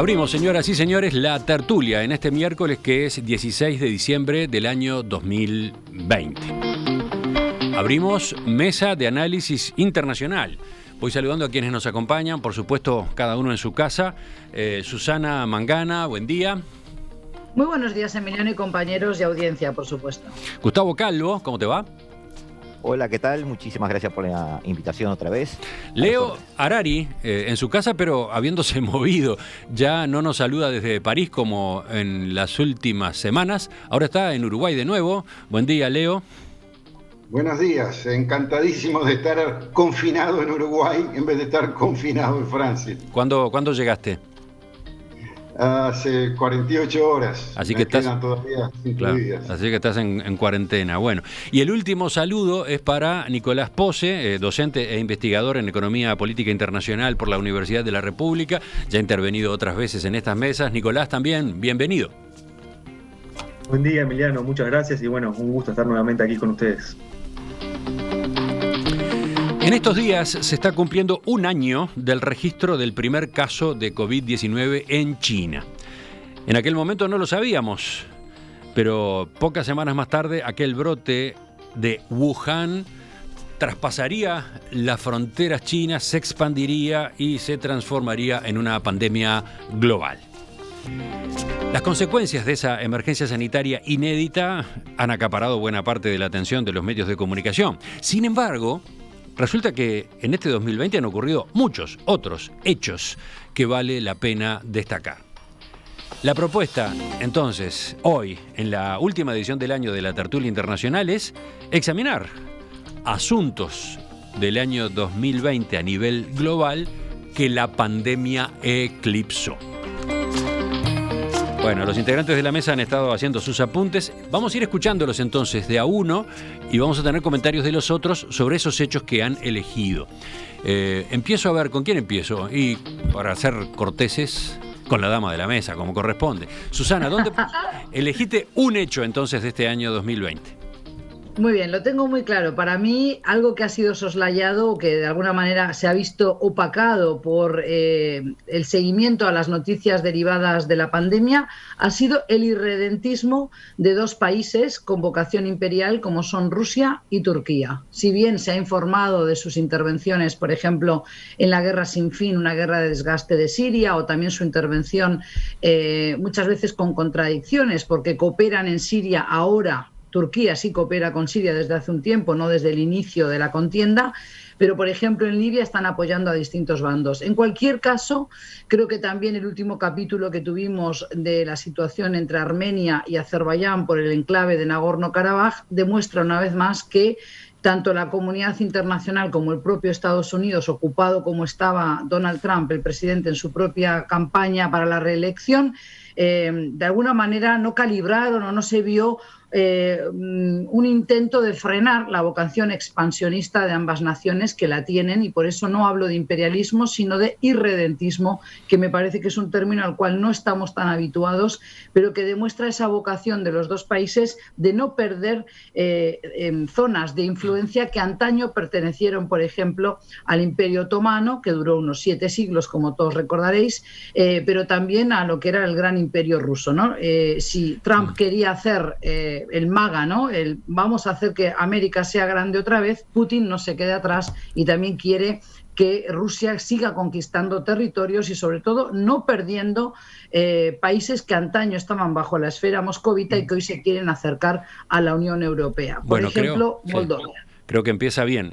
Abrimos, señoras y señores, la tertulia en este miércoles que es 16 de diciembre del año 2020. Abrimos mesa de análisis internacional. Voy saludando a quienes nos acompañan, por supuesto, cada uno en su casa. Susana Mangana, buen día. Muy buenos días, Emiliano, y compañeros y audiencia, por supuesto. Gustavo Calvo, ¿cómo te va? Hola, ¿qué tal? Muchísimas gracias por la invitación otra vez. Leo Harari, en su casa, pero habiéndose movido. Ya no nos saluda desde París como en las últimas semanas. Ahora está en Uruguay de nuevo. Buen día, Leo. Buenos días, encantadísimo de estar confinado en Uruguay en vez de estar confinado en Francia. ¿Cuándo llegaste? Hace 48 horas. Así que estás todavía incluidas. Claro, así que estás en cuarentena. Bueno, y el último saludo es para Nicolás Pose, docente e investigador en Economía Política Internacional por la Universidad de la República. Ya ha intervenido otras veces en estas mesas. Nicolás, también, bienvenido. Buen día, Emiliano, muchas gracias y bueno, un gusto estar nuevamente aquí con ustedes. En estos días se está cumpliendo un año del registro del primer caso de COVID-19 en China. En aquel momento no lo sabíamos, pero pocas semanas más tarde aquel brote de Wuhan traspasaría las fronteras chinas, se expandiría y se transformaría en una pandemia global. Las consecuencias de esa emergencia sanitaria inédita han acaparado buena parte de la atención de los medios de comunicación. Sin embargo, resulta que en este 2020 han ocurrido muchos otros hechos que vale la pena destacar. La propuesta, entonces, hoy, en la última edición del año de la Tertulia Internacional, es examinar asuntos del año 2020 a nivel global que la pandemia eclipsó. Bueno, los integrantes de la mesa han estado haciendo sus apuntes. Vamos a ir escuchándolos entonces de a uno y vamos a tener comentarios de los otros sobre esos hechos que han elegido. Empiezo a ver, ¿con quién empiezo? Y para ser corteses, con la dama de la mesa, como corresponde. Susana, ¿dónde elegiste un hecho entonces de este año 2020? Muy bien, lo tengo muy claro. Para mí, algo que ha sido soslayado o que de alguna manera se ha visto opacado por el seguimiento a las noticias derivadas de la pandemia ha sido el irredentismo de dos países con vocación imperial como son Rusia y Turquía. Si bien se ha informado de sus intervenciones, por ejemplo, en la guerra sin fin, una guerra de desgaste de Siria, o también su intervención muchas veces con contradicciones porque cooperan en Siria ahora. Turquía sí coopera con Siria desde hace un tiempo, no desde el inicio de la contienda, pero por ejemplo en Libia están apoyando a distintos bandos. En cualquier caso, creo que también el último capítulo que tuvimos de la situación entre Armenia y Azerbaiyán por el enclave de Nagorno-Karabaj demuestra una vez más que tanto la comunidad internacional como el propio Estados Unidos, ocupado como estaba Donald Trump, el presidente, en su propia campaña para la reelección, de alguna manera no calibraron o no se vio un intento de frenar la vocación expansionista de ambas naciones que la tienen, y por eso no hablo de imperialismo sino de irredentismo, que me parece que es un término al cual no estamos tan habituados, pero que demuestra esa vocación de los dos países de no perder zonas de influencia que antaño pertenecieron, por ejemplo, al Imperio Otomano, que duró unos 7 siglos, como todos recordaréis, pero también a lo que era el gran Imperio ruso, ¿no? Si Trump quería hacer el MAGA, ¿no? Vamos a hacer que América sea grande otra vez, Putin no se quede atrás y también quiere que Rusia siga conquistando territorios y sobre todo no perdiendo países que antaño estaban bajo la esfera moscovita y que hoy se quieren acercar a la Unión Europea. Por ejemplo, Moldova. Sí. Creo que empieza bien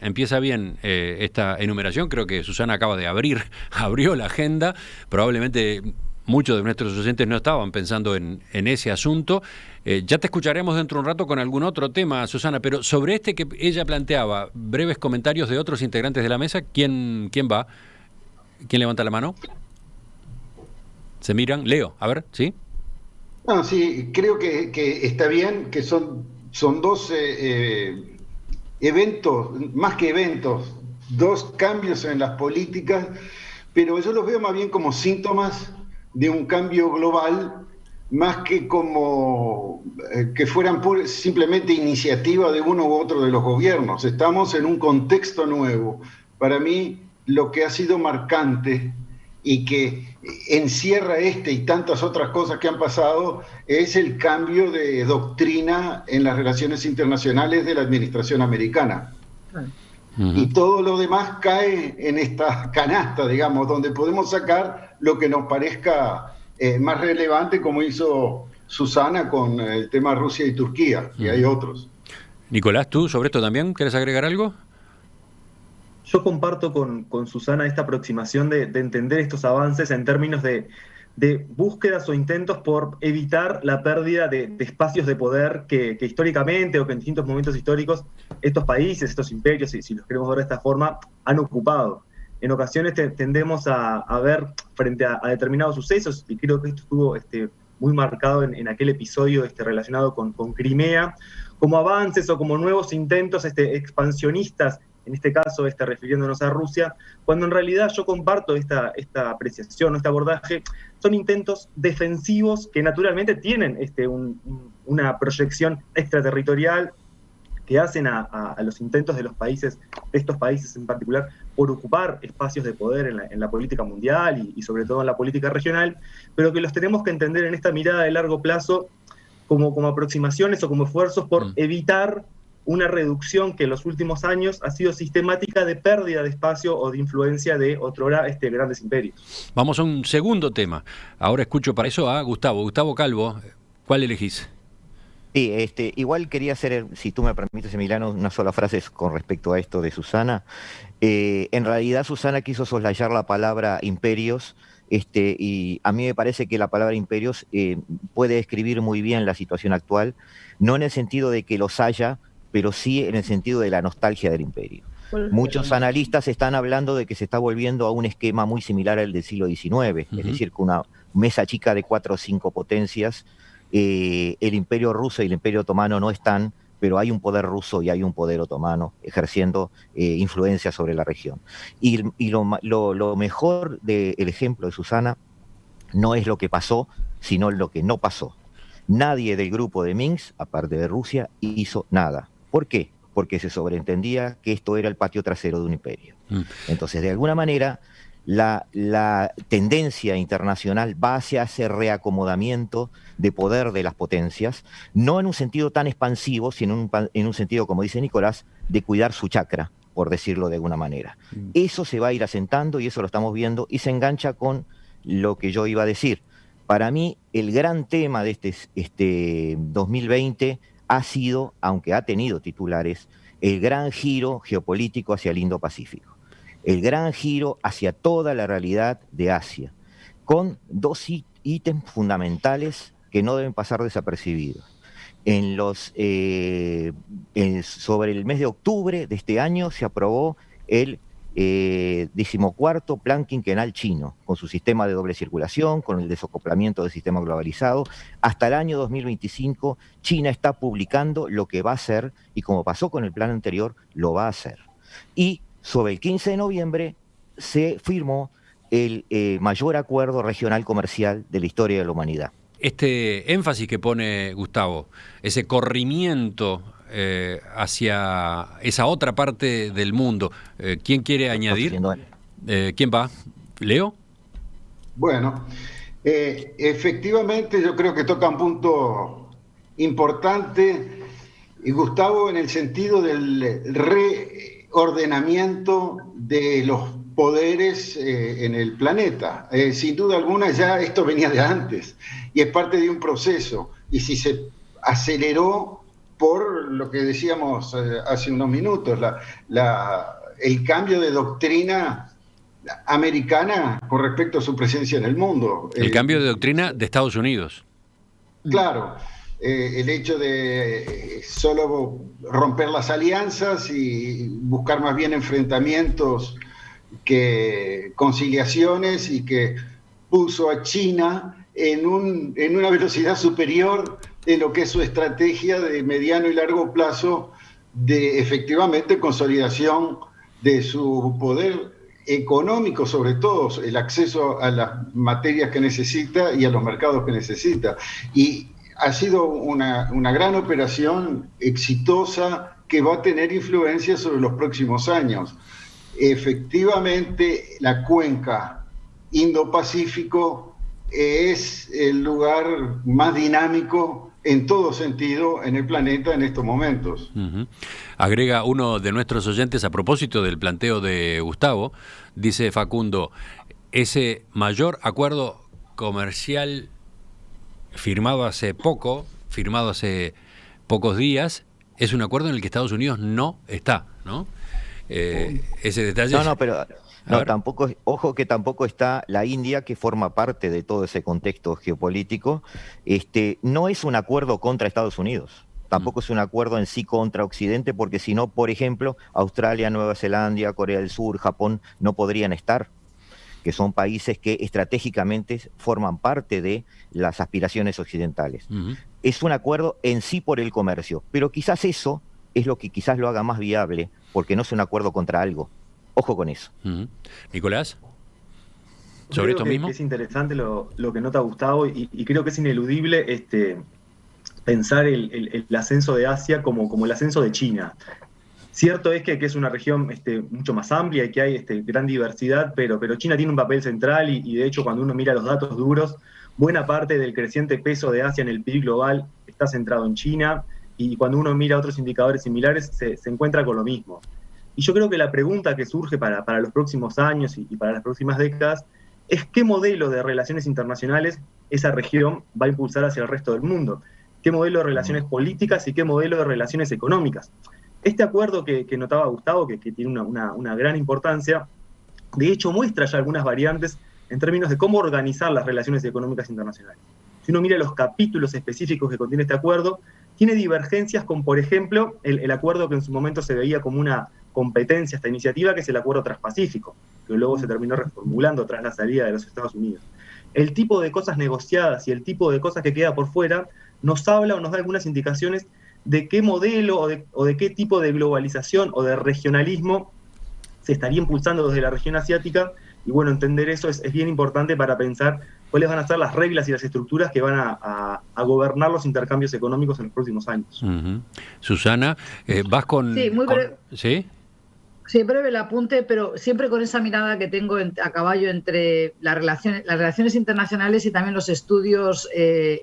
esta enumeración. Creo que Susana acaba de abrió la agenda. Probablemente muchos de nuestros oyentes no estaban pensando en ese asunto. Ya te escucharemos dentro de un rato con algún otro tema, Susana, pero sobre este que ella planteaba, breves comentarios de otros integrantes de la mesa. ¿Quién va? ¿Quién levanta la mano? ¿Se miran? Leo, a ver, ¿sí? No, sí, creo que está bien, que son dos eventos, más que eventos, dos cambios en las políticas, pero yo los veo más bien como síntomas de un cambio global, más que como que fueran simplemente iniciativa de uno u otro de los gobiernos. Estamos en un contexto nuevo. Para mí, lo que ha sido marcante y que encierra y tantas otras cosas que han pasado, es el cambio de doctrina en las relaciones internacionales de la administración americana. Y todo lo demás cae en esta canasta, digamos, donde podemos sacar lo que nos parezca más relevante, como hizo Susana con el tema Rusia y Turquía, y hay otros. Nicolás, ¿tú sobre esto también quieres agregar algo? Yo comparto con Susana esta aproximación de entender estos avances en términos de búsquedas o intentos por evitar la pérdida de espacios de poder que históricamente o que en distintos momentos históricos estos países, estos imperios, si los queremos ver de esta forma, han ocupado. En ocasiones tendemos a ver frente a determinados sucesos, y creo que esto estuvo muy marcado en aquel episodio relacionado con Crimea, como avances o como nuevos intentos expansionistas, en este caso refiriéndonos a Rusia, cuando en realidad yo comparto esta apreciación, este abordaje, son intentos defensivos que naturalmente tienen una proyección extraterritorial que hacen a los intentos de estos países en particular, por ocupar espacios de poder en la política mundial y sobre todo en la política regional, pero que los tenemos que entender en esta mirada de largo plazo como aproximaciones o como esfuerzos por evitar una reducción que en los últimos años ha sido sistemática de pérdida de espacio o de influencia de otrora grandes imperios. Vamos a un segundo tema. Ahora escucho para eso a Gustavo. Gustavo Calvo, ¿cuál elegís? Sí, igual quería hacer, si tú me permites, Emiliano, una sola frase con respecto a esto de Susana. En realidad Susana quiso soslayar la palabra imperios, y a mí me parece que la palabra imperios puede describir muy bien la situación actual, no en el sentido de que los haya, pero sí en el sentido de la nostalgia del imperio. Muchos analistas están hablando de que se está volviendo a un esquema muy similar al del siglo XIX, es decir, con una mesa chica de 4 o 5 potencias. El imperio ruso y el imperio otomano no están, pero hay un poder ruso y hay un poder otomano ejerciendo influencia sobre la región. Y lo mejor del ejemplo de Susana no es lo que pasó, sino lo que no pasó. Nadie del grupo de Minsk, aparte de Rusia, hizo nada. ¿Por qué? Porque se sobreentendía que esto era el patio trasero de un imperio. Entonces, de alguna manera, la tendencia internacional va hacia ese reacomodamiento de poder de las potencias, no en un sentido tan expansivo, sino en un sentido, como dice Nicolás, de cuidar su chakra, por decirlo de alguna manera. Eso se va a ir asentando y eso lo estamos viendo y se engancha con lo que yo iba a decir. Para mí, el gran tema de este 2020 ha sido, aunque ha tenido titulares, el gran giro geopolítico hacia el Indo-Pacífico. El gran giro hacia toda la realidad de Asia, con 2 ítems fundamentales que no deben pasar desapercibidos. Sobre el mes de octubre de este año se aprobó el 14º Plan Quinquenal chino, con su sistema de doble circulación, con el desacoplamiento del sistema globalizado. Hasta el año 2025, China está publicando lo que va a hacer, y como pasó con el plan anterior, lo va a hacer. Y sobre el 15 de noviembre se firmó el mayor acuerdo regional comercial de la historia de la humanidad. Este énfasis que pone Gustavo, ese corrimiento hacia esa otra parte del mundo, ¿quién quiere añadir? ¿Quién va? ¿Leo? Bueno, efectivamente yo creo que toca un punto importante, y Gustavo, en el sentido del reordenamiento de los poderes en el planeta. Sin duda alguna ya esto venía de antes y es parte de un proceso, y si se aceleró por lo que decíamos hace unos minutos, el cambio de doctrina americana con respecto a su presencia en el mundo. El cambio de doctrina de Estados Unidos. Claro, el hecho de solo romper las alianzas y buscar más bien enfrentamientos que conciliaciones, y que puso a China en una velocidad superior en lo que es su estrategia de mediano y largo plazo de efectivamente consolidación de su poder económico, sobre todo el acceso a las materias que necesita y a los mercados que necesita. Y ha sido una gran operación exitosa que va a tener influencia sobre los próximos años. Efectivamente, la cuenca Indo-Pacífico es el lugar más dinámico en todo sentido en el planeta en estos momentos. Agrega uno de nuestros oyentes a propósito del planteo de Gustavo, dice Facundo, ese mayor acuerdo comercial firmado hace pocos días, es un acuerdo en el que Estados Unidos no está, ¿no? Ese detalle. No, pero tampoco, ojo que tampoco está la India, que forma parte de todo ese contexto geopolítico. No es un acuerdo contra Estados Unidos, tampoco es un acuerdo en sí contra Occidente, porque si no, por ejemplo, Australia, Nueva Zelanda, Corea del Sur, Japón no podrían estar, que son países que estratégicamente forman parte de las aspiraciones occidentales. Es un acuerdo en sí por el comercio, pero quizás eso es lo que quizás lo haga más viable, porque no es un acuerdo contra algo. Ojo con eso. Nicolás, sobre esto mismo. Es interesante lo que nota Gustavo, y creo que es ineludible pensar el ascenso de Asia como el ascenso de China. Cierto es que es una región mucho más amplia y que hay gran diversidad, pero China tiene un papel central y de hecho cuando uno mira los datos duros, buena parte del creciente peso de Asia en el PIB global está centrado en China, y cuando uno mira otros indicadores similares se encuentra con lo mismo. Y yo creo que la pregunta que surge para los próximos años y para las próximas décadas es qué modelo de relaciones internacionales esa región va a impulsar hacia el resto del mundo, qué modelo de relaciones políticas y qué modelo de relaciones económicas. Este acuerdo que notaba Gustavo, que tiene una gran importancia, de hecho muestra ya algunas variantes en términos de cómo organizar las relaciones económicas internacionales. Si uno mira los capítulos específicos que contiene este acuerdo, tiene divergencias con, por ejemplo, el acuerdo que en su momento se veía como una competencia, esta iniciativa, que es el Acuerdo Transpacífico, que luego se terminó reformulando tras la salida de los Estados Unidos. El tipo de cosas negociadas y el tipo de cosas que queda por fuera nos habla o nos da algunas indicaciones de qué modelo o de qué tipo de globalización o de regionalismo se estaría impulsando desde la región asiática, y bueno, entender eso es bien importante para pensar cuáles van a ser las reglas y las estructuras que van a gobernar los intercambios económicos en los próximos años. Susana, vas con... Sí, muy breve. ¿Sí? Sí, breve el apunte, pero siempre con esa mirada que tengo a caballo entre las relaciones internacionales y también los estudios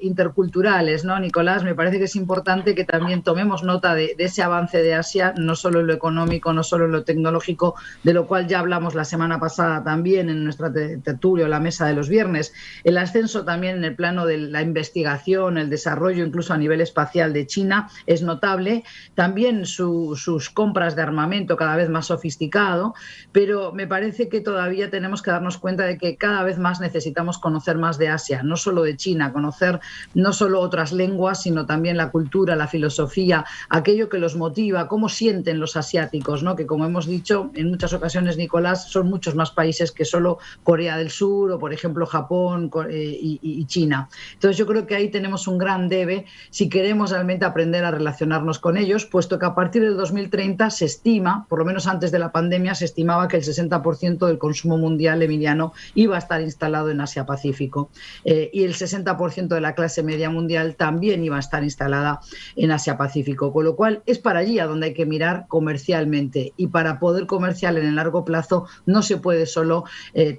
interculturales, ¿no, Nicolás? Me parece que es importante que también tomemos nota de ese avance de Asia, no solo en lo económico, no solo en lo tecnológico, de lo cual ya hablamos la semana pasada también en nuestra tertulia, la mesa de los viernes. El ascenso también en el plano de la investigación, el desarrollo, incluso a nivel espacial de China, es notable. También sus compras de armamento cada vez más sofisticado, pero me parece que todavía tenemos que darnos cuenta de que cada vez más necesitamos conocer más de Asia, no solo de China, conocer no solo otras lenguas, sino también la cultura, la filosofía, aquello que los motiva, cómo sienten los asiáticos, ¿no? Que como hemos dicho en muchas ocasiones, Nicolás, son muchos más países que solo Corea del Sur o, por ejemplo, Japón y China. Entonces yo creo que ahí tenemos un gran debe si queremos realmente aprender a relacionarnos con ellos, puesto que a partir del 2030 se estima, por lo menos antes de la pandemia, se estimaba que el 60% del consumo mundial, Emiliano, iba a estar instalado en Asia-Pacífico, y el 60% de la clase media mundial también iba a estar instalada en Asia-Pacífico, con lo cual es para allí a donde hay que mirar comercialmente, y para poder comerciar en el largo plazo no se puede solo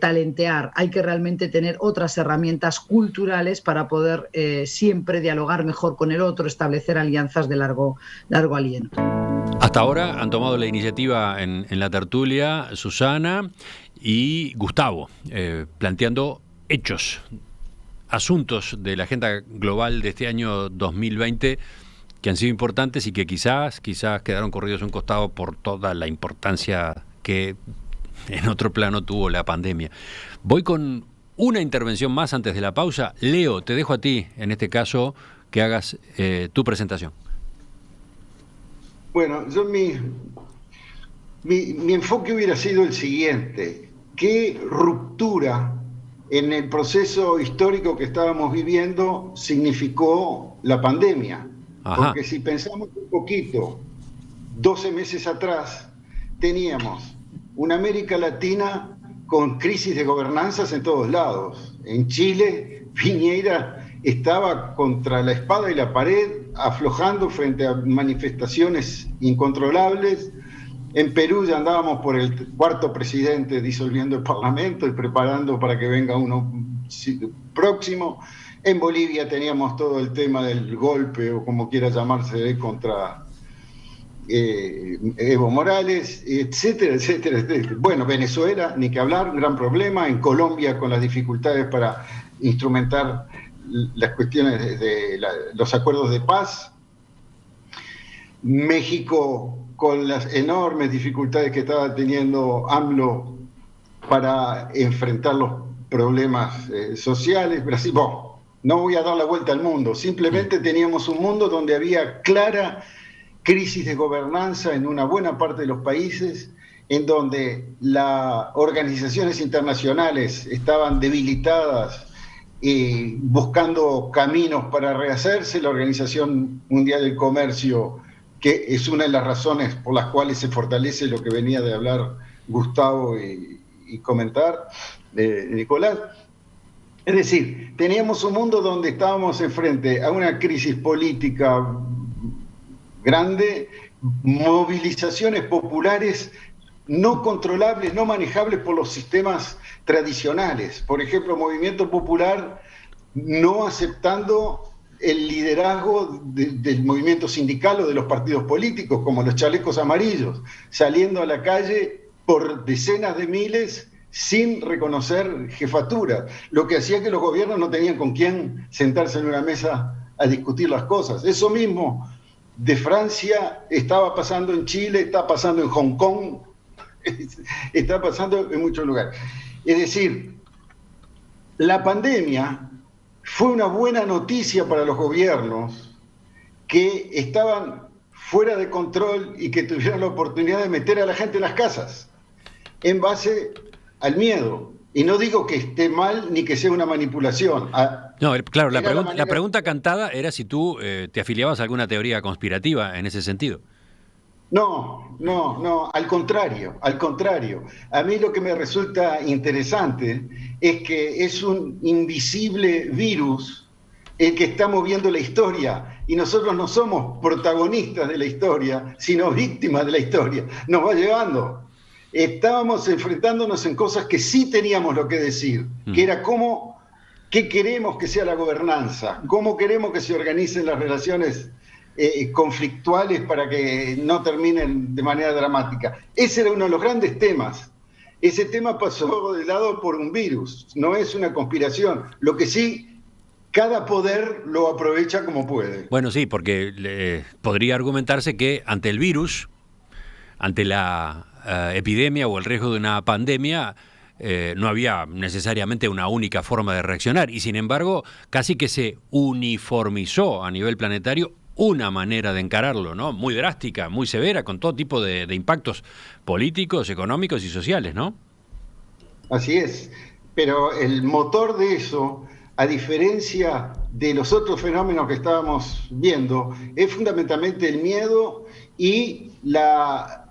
talentear, hay que realmente tener otras herramientas culturales para poder siempre dialogar mejor con el otro, establecer alianzas de largo aliento. Hasta ahora han tomado la iniciativa en la tertulia Susana y Gustavo, planteando hechos, asuntos de la agenda global de este año 2020 que han sido importantes y que quizás quedaron corridos a un costado por toda la importancia que en otro plano tuvo la pandemia. Voy con una intervención más antes de la pausa. Leo, te dejo a ti, en este caso, que hagas tu presentación. Bueno, yo mi enfoque hubiera sido el siguiente: ¿qué ruptura en el proceso histórico que estábamos viviendo significó la pandemia? Ajá. Porque si pensamos un poquito, 12 meses atrás teníamos una América Latina con crisis de gobernanzas en todos lados. En Chile, Piñera estaba contra la espada y la pared, aflojando frente a manifestaciones incontrolables. En Perú ya andábamos por el cuarto presidente disolviendo el Parlamento y preparando para que venga uno próximo. En Bolivia teníamos todo el tema del golpe, o como quiera llamarse, contra Evo Morales, etcétera, etcétera, etcétera. Bueno, Venezuela, ni que hablar, un gran problema. En Colombia, con las dificultades para instrumentar las cuestiones de los acuerdos de paz. México, con las enormes dificultades que estaba teniendo AMLO para enfrentar los problemas sociales. Brasil, bueno, no voy a dar la vuelta al mundo, simplemente teníamos un mundo donde había clara crisis de gobernanza en una buena parte de los países, en donde las organizaciones internacionales estaban debilitadas y buscando caminos para rehacerse. La Organización Mundial del Comercio, que es una de las razones por las cuales se fortalece lo que venía de hablar Gustavo y comentar Nicolás. Es decir, teníamos un mundo donde estábamos enfrente a una crisis política grande, movilizaciones populares no controlables, no manejables por los sistemas tradicionales. Por ejemplo, movimiento popular no aceptando el liderazgo del movimiento sindical o de los partidos políticos, como los chalecos amarillos, saliendo a la calle por decenas de miles sin reconocer jefatura, lo que hacía que los gobiernos no tenían con quién sentarse en una mesa a discutir las cosas. Eso mismo de Francia estaba pasando en Chile, está pasando en Hong Kong, está pasando en muchos lugares. Es decir, la pandemia fue una buena noticia para los gobiernos que estaban fuera de control y que tuvieron la oportunidad de meter a la gente en las casas en base al miedo. Y no digo que esté mal ni que sea una manipulación. No, claro, la pregunta cantada era si tú te afiliabas a alguna teoría conspirativa en ese sentido. No, al contrario. A mí lo que me resulta interesante es que es un invisible virus el que está moviendo la historia, y nosotros no somos protagonistas de la historia, sino víctimas de la historia. Nos va llevando. Estábamos enfrentándonos en cosas que sí teníamos lo que decir, que era qué queremos que sea la gobernanza, cómo queremos que se organicen las relaciones conflictuales para que no terminen de manera dramática. Ese era uno de los grandes temas. Ese tema pasó de lado por un virus, no es una conspiración. Lo que sí, cada poder lo aprovecha como puede. Bueno, sí, porque podría argumentarse que ante el virus, ante la epidemia o el riesgo de una pandemia, no había necesariamente una única forma de reaccionar, y sin embargo casi que se uniformizó a nivel planetario una manera de encararlo, ¿no? Muy drástica, muy severa, con todo tipo de impactos políticos, económicos y sociales, ¿no? Así es, pero el motor de eso, a diferencia de los otros fenómenos que estábamos viendo, es fundamentalmente el miedo y la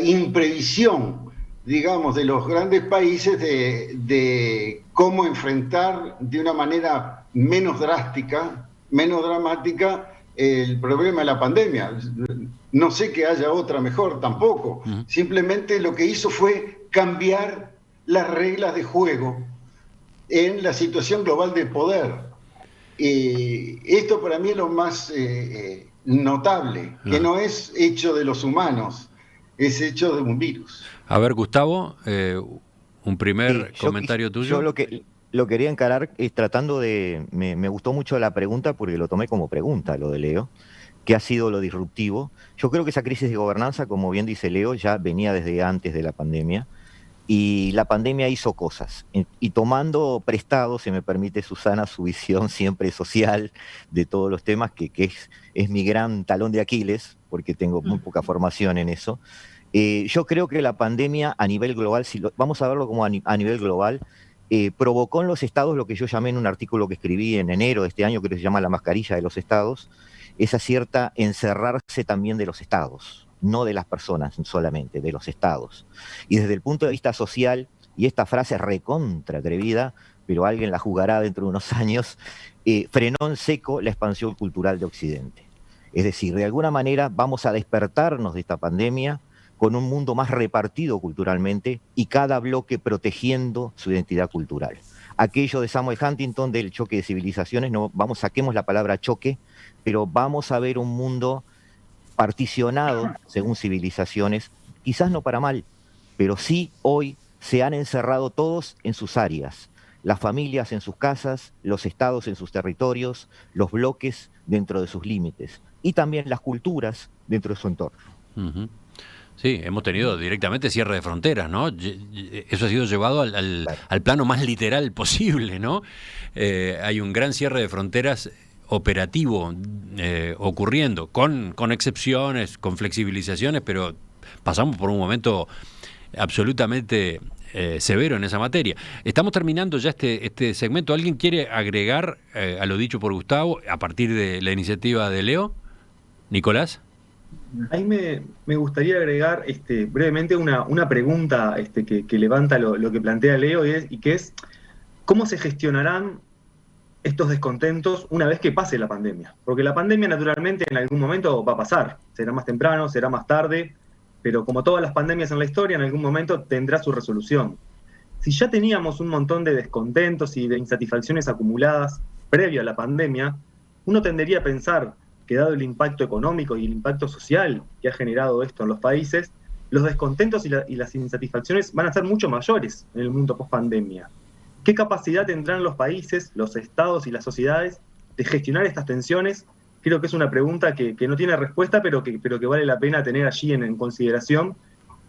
imprevisión, digamos, de los grandes países de cómo enfrentar de una manera menos drástica, menos dramática, el problema de la pandemia. No sé que haya otra mejor tampoco. Simplemente lo que hizo fue cambiar las reglas de juego en la situación global de poder. Esto para mí es lo más notable, que no es hecho de los humanos, es hecho de un virus. A ver, Gustavo, un primer comentario tuyo. Yo lo quería encarar tratando de... Me gustó mucho la pregunta porque lo tomé como pregunta, lo de Leo, ¿qué ha sido lo disruptivo? Yo creo que esa crisis de gobernanza, como bien dice Leo, ya venía desde antes de la pandemia, y la pandemia hizo cosas. Y tomando prestado, se me permite, Susana, su visión siempre social de todos los temas, que es mi gran talón de Aquiles, porque tengo muy poca formación en eso. Yo creo que la pandemia a nivel global, vamos a verlo como a nivel global, provocó en los estados lo que yo llamé en un artículo que escribí en enero de este año, que se llama La mascarilla de los estados, esa cierta encerrarse también de los estados, no de las personas solamente, de los estados. Y desde el punto de vista social, y esta frase recontra atrevida, pero alguien la jugará dentro de unos años, frenó en seco la expansión cultural de Occidente. Es decir, de alguna manera vamos a despertarnos de esta pandemia con un mundo más repartido culturalmente y cada bloque protegiendo su identidad cultural. Aquello de Samuel Huntington del choque de civilizaciones, no, saquemos la palabra choque, pero vamos a ver un mundo particionado según civilizaciones, quizás no para mal, pero sí hoy se han encerrado todos en sus áreas, las familias en sus casas, los estados en sus territorios, los bloques dentro de sus límites y también las culturas dentro de su entorno. Uh-huh. Sí, hemos tenido directamente cierre de fronteras, ¿no? Eso ha sido llevado al plano más literal posible, ¿no? Hay un gran cierre de fronteras operativo ocurriendo, con excepciones, con flexibilizaciones, pero pasamos por un momento absolutamente severo en esa materia. Estamos terminando ya este segmento. ¿Alguien quiere agregar a lo dicho por Gustavo a partir de la iniciativa de Leo? Nicolás. Ahí me gustaría agregar brevemente una pregunta que levanta lo que plantea Leo y que es ¿cómo se gestionarán estos descontentos una vez que pase la pandemia? Porque la pandemia naturalmente en algún momento va a pasar, será más temprano, será más tarde, pero como todas las pandemias en la historia, en algún momento tendrá su resolución. Si ya teníamos un montón de descontentos y de insatisfacciones acumuladas previo a la pandemia, uno tendería a pensar que dado el impacto económico y el impacto social que ha generado esto en los países, los descontentos y las insatisfacciones van a ser mucho mayores en el mundo post-pandemia. ¿Qué capacidad tendrán los países, los estados y las sociedades de gestionar estas tensiones? Creo que es una pregunta que no tiene respuesta, pero que vale la pena tener allí en consideración,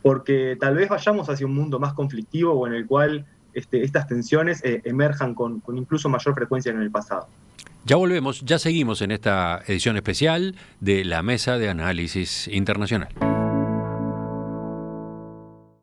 porque tal vez vayamos hacia un mundo más conflictivo o en el cual estas tensiones emerjan con incluso mayor frecuencia que en el pasado. Ya volvemos, ya seguimos en esta edición especial de la Mesa de Análisis Internacional.